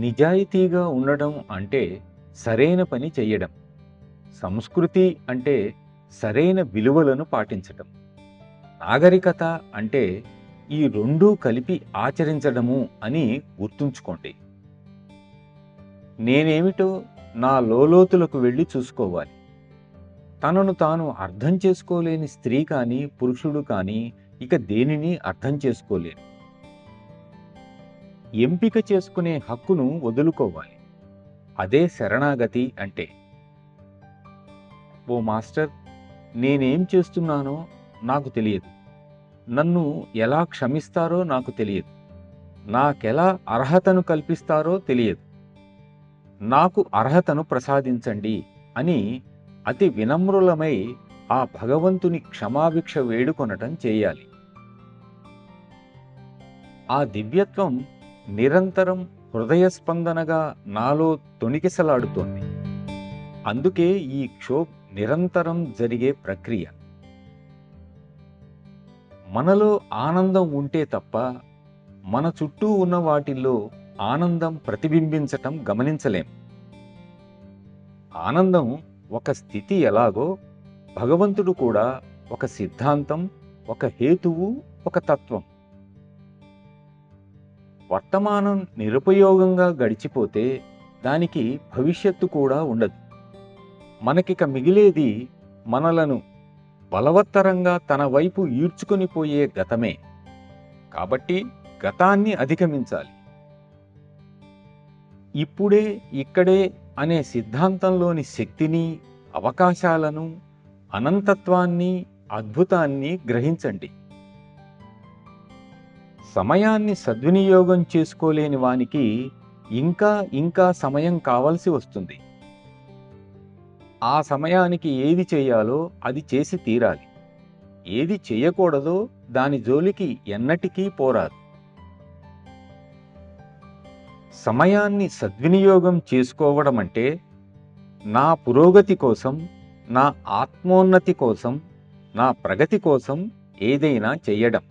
నిజాయితీగా ఉండడం అంటే సరైన పని చెయ్యడం. సంస్కృతి అంటే సరైన విలువలను పాటించటం. నాగరికత అంటే ఈ రెండూ కలిపి ఆచరించడము అని గుర్తుంచుకోండి. నేనేమిటో నా లోలోతులకు వెళ్ళి చూసుకోవాలి. తనను తాను అర్థం చేసుకోలేని స్త్రీ కానీ, పురుషుడు కానీ ఇక దేనిని అర్థం చేసుకోలేరు. ఎంపిక చేసుకునే హక్కును వదులుకోవాలి. అదే శరణాగతి అంటే. ఓ మాస్టర్, నేనేం చేస్తున్నానో నాకు తెలియదు. నన్ను ఎలా క్షమిస్తారో నాకు తెలియదు. నాకెలా అర్హతను కల్పిస్తారో తెలియదు. నాకు అర్హతను ప్రసాదించండి అని అతి వినమ్రులమై ఆ భగవంతుని క్షమాభిక్ష వేడుకొనటం చేయాలి. ఆ దివ్యత్వం నిరంతరం హృదయస్పందనగా నాలో తొణికిసలాడుతోంది. అందుకే ఈ నిరంతరం జరిగే ప్రక్రియ. మనలో ఆనందం ఉంటే తప్ప మన చుట్టూ ఉన్న వాటిల్లో ఆనందం ప్రతిబింబించటం గమనించలేం. ఆనందం ఒక స్థితి ఎలాగో భగవంతుడు కూడా ఒక సిద్ధాంతం, ఒక హేతువు, ఒక తత్వం. వర్తమానం నిరుపయోగంగా గడిచిపోతే దానికి భవిష్యత్తు కూడా ఉండదు. మనకిక మిగిలేది మనలను బలవత్తరంగా తన వైపు ఈడ్చుకొని పోయే గతమే. కాబట్టి గతాన్ని అధిగమించాలి. ఇప్పుడే ఇక్కడే అనే సిద్ధాంతంలోని శక్తిని, అవకాశాలను, అనంతత్వాన్ని, అద్భుతాన్ని గ్రహించండి. సమయాన్ని సద్వినియోగం చేసుకోలేని వానికి ఇంకా ఇంకా సమయం కావలసి వస్తుంది. ఆ సమయానికి ఏది చేయాలో అది చేసి తీరాలి. ఏది చేయకూడదో దాని జోలికి ఎన్నటికీ పోరాదు. సమయాన్ని సద్వినియోగం చేసుకోవడం అంటే నా పురోగతి కోసం, నా ఆత్మోన్నతి కోసం, నా ప్రగతి కోసం ఏదైనా చెయ్యడం.